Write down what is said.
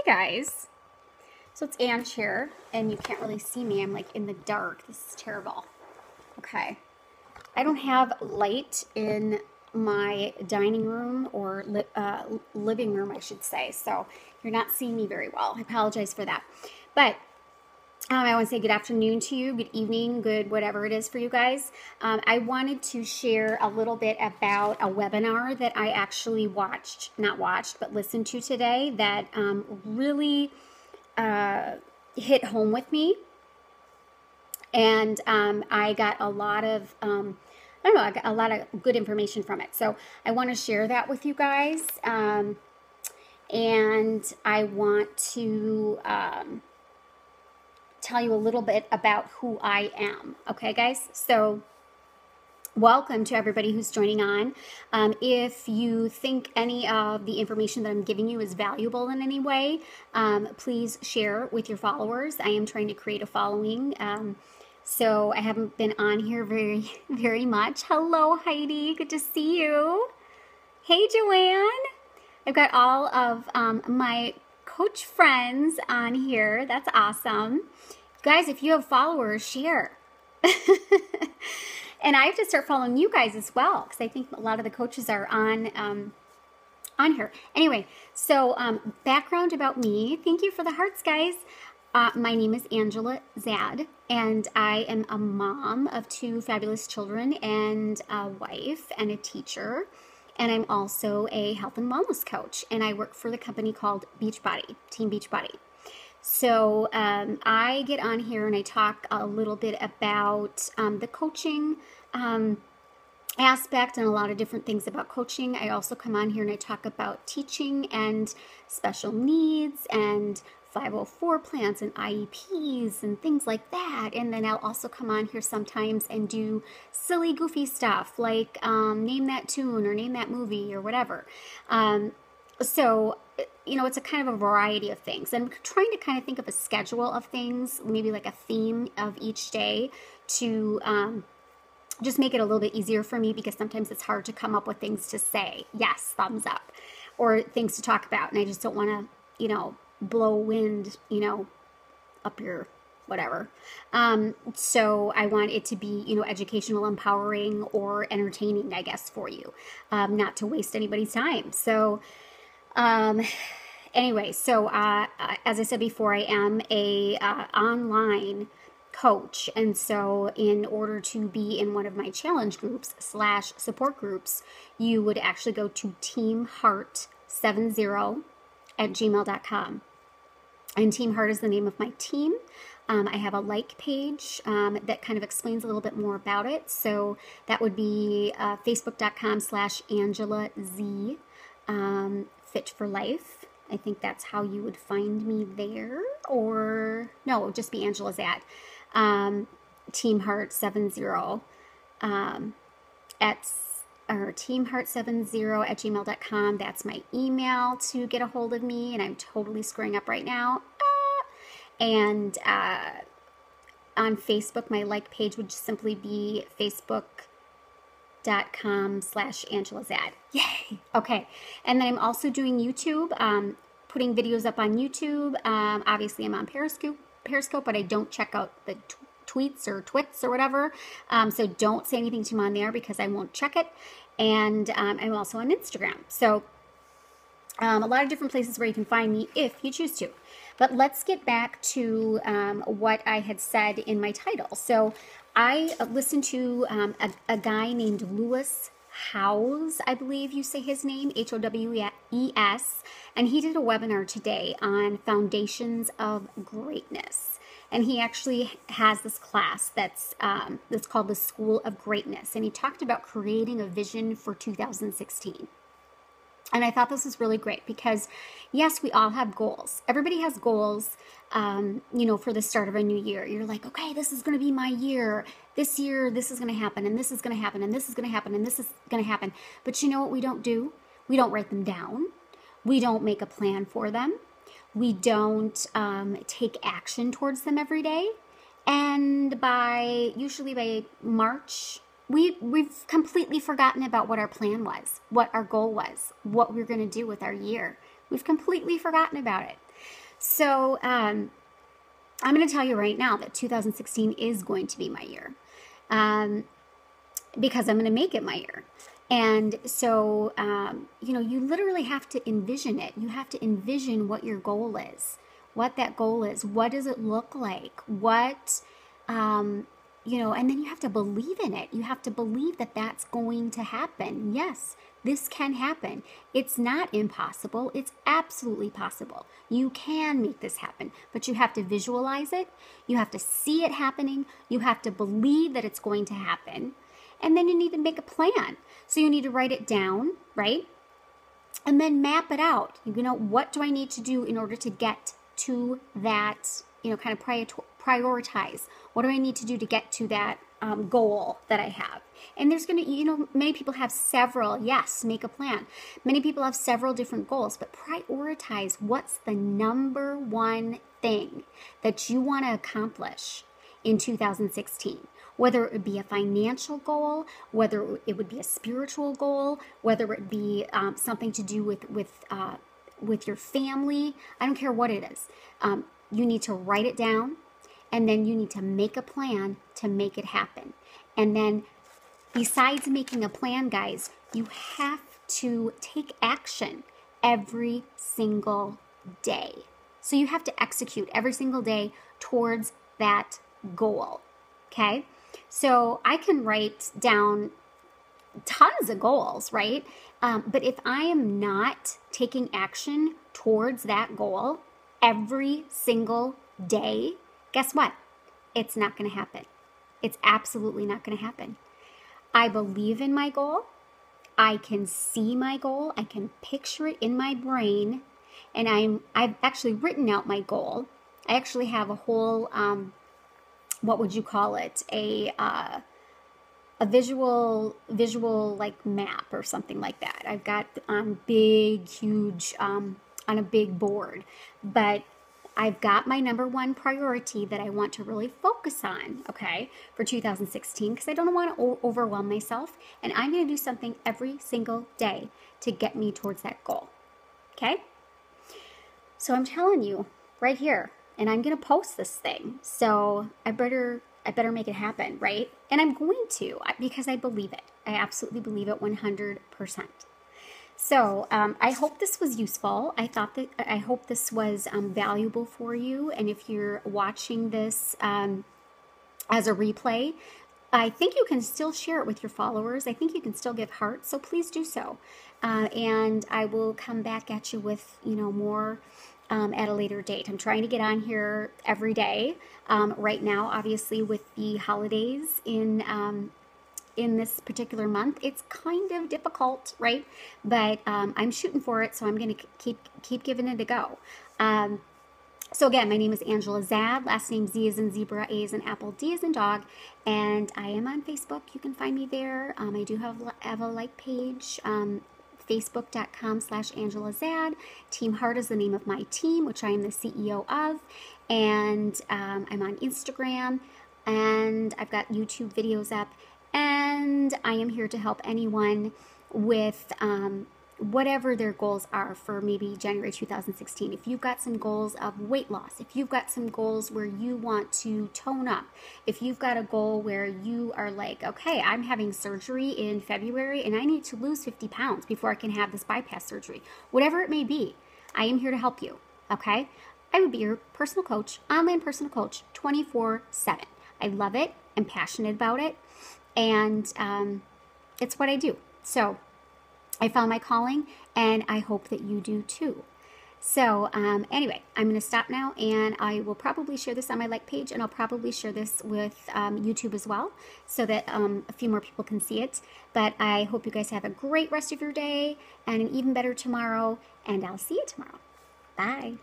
Guys, so it's Ange here, and you can't really see me. I'm like in the dark. This is terrible. Okay, I don't have light in my dining room or living room, I should say, so you're not seeing me very well. I apologize for that. But I want to say good afternoon to you, good evening, good whatever it is for you guys. I wanted to share a little bit about a webinar that I actually but listened to today that really hit home with me. And I got a lot of, I got a lot of good information from it. So I want to share that with you guys. And I want to tell you a little bit about who I am. Okay, guys? So welcome to everybody who's joining on. If you think any of the information that I'm giving you is valuable in any way, please share with your followers. I am trying to create a following. So I haven't been on here very much. Hello, Heidi. Good to see you. Hey, Joanne. I've got all of my coach friends on here. That's awesome. Guys, if you have followers, share. And I have to start following you guys as well, because I think a lot of the coaches are on here. Anyway, so background about me. Thank you for the hearts, guys. My name is Angela Zad, and I am a mom of 2 fabulous children and a wife and a teacher. And I'm also a health and wellness coach, and I work for the company called Beachbody, Team Beachbody. So I get on here and I talk a little bit about the coaching aspect and a lot of different things about coaching. I also come on here and I talk about teaching and special needs and 504 plans and IEPs and things like that. And then I'll also come on here sometimes and do silly, goofy stuff like name that tune or name that movie or whatever. So, you know, it's a kind of a variety of things. I'm trying to kind of think of a schedule of things, maybe like a theme of each day to just make it a little bit easier for me, because sometimes it's hard to come up with things to say, yes, thumbs up, or things to talk about. And I just don't want to, you know, blow wind, you know, up your whatever. So I want it to be, you know, educational, empowering, or entertaining, I guess, for you, not to waste anybody's time. So, anyway, so, as I said before, I am a, online coach. And so in order to be in one of my challenge groups / support groups, you would actually go to teamheart70@gmail.com. And Team Heart is the name of my team. I have a like page that kind of explains a little bit more about it. So that would be facebook.com/AngelaZ Fit for Life. I think that's how you would find me there. Or no, it would just be Angela Zad. Team Heart 70 teamheart70@gmail.com. That's my email to get a hold of me, and I'm totally screwing up right now. And on Facebook, my like page would just simply be facebook.com/AngelaZad. Yay! Okay. And then I'm also doing YouTube, putting videos up on YouTube. Obviously, I'm on Periscope, but I don't check out the tweets or twits or whatever. So don't say anything to me on there, because I won't check it. And I'm also on Instagram. So a lot of different places where you can find me if you choose to. But let's get back to what I had said in my title. So I listened to a guy named Lewis Howes, I believe you say his name, Howes, and he did a webinar today on foundations of greatness. And he actually has this class that's called the School of Greatness, and he talked about creating a vision for 2016. And I thought this was really great because, yes, we all have goals. Everybody has goals, you know, for the start of a new year. You're like, okay, this is going to be my year. This year, this is going to happen, and this is going to happen, and this is going to happen, and this is going to happen. But you know what we don't do? We don't write them down. We don't make a plan for them. We don't take action towards them every day. And usually by March, we've completely forgotten about what our plan was, what our goal was, what we're going to do with our year. We've completely forgotten about it. So I'm going to tell you right now that 2016 is going to be my year, because I'm going to make it my year. And so, you literally have to envision it. You have to envision what your goal is, what that goal is. What does it look like? And then you have to believe in it. You have to believe that that's going to happen. Yes, this can happen. It's not impossible. It's absolutely possible. You can make this happen, but you have to visualize it. You have to see it happening. You have to believe that it's going to happen. And then you need to make a plan. So you need to write it down, right? And then map it out. What do I need to do in order to get to that, kind of prioritize. What do I need to do to get to that goal that I have? And there's going to, many people have several, yes, make a plan. Many people have several different goals, but prioritize what's the number one thing that you want to accomplish in 2016. Whether it would be a financial goal, whether it would be a spiritual goal, whether it be something to do with your family. I don't care what it is. You need to write it down, and then you need to make a plan to make it happen. And then besides making a plan, guys, you have to take action every single day. So you have to execute every single day towards that goal. Okay? So I can write down tons of goals, right? But if I am not taking action towards that goal every single day, guess what? It's not going to happen. It's absolutely not going to happen. I believe in my goal. I can see my goal. I can picture it in my brain. And I've actually written out my goal. I actually have a whole, what would you call it? A visual like map or something like that. I've got on big, huge, on a big board. But I've got my number one priority that I want to really focus on, okay, for 2016, because I don't want to overwhelm myself. And I'm going to do something every single day to get me towards that goal, okay? So I'm telling you right here, and I'm going to post this thing. So I better make it happen, right? And I'm going to, because I believe it. I absolutely believe it 100%. So I hope this was useful. I hope this was valuable for you. And if you're watching this as a replay, I think you can still share it with your followers. I think you can still give hearts. So please do so. And I will come back at you with, more at a later date. I'm trying to get on here every day. Right now, obviously, with the holidays in this particular month, it's kind of difficult, right? But I'm shooting for it, so I'm going to keep giving it a go. So again, my name is Angela Zad. Last name Z as in zebra, A as in apple, D as in dog, and I am on Facebook. You can find me there. I do have a like page. Facebook.com/Angela Zad. Team Heart is the name of my team, which I am the CEO of, and I'm on Instagram, and I've got YouTube videos up. And I am here to help anyone with whatever their goals are for maybe January 2016. If you've got some goals of weight loss, if you've got some goals where you want to tone up, if you've got a goal where you are like, okay, I'm having surgery in February and I need to lose 50 pounds before I can have this bypass surgery, whatever it may be, I am here to help you, okay? I would be your personal coach, online personal coach, 24/7. I love it. I'm passionate about it. And it's what I do. So I found my calling, and I hope that you do too. So anyway, I'm going to stop now, and I will probably share this on my like page, and I'll probably share this with YouTube as well, so that a few more people can see it. But I hope you guys have a great rest of your day and an even better tomorrow, and I'll see you tomorrow. Bye.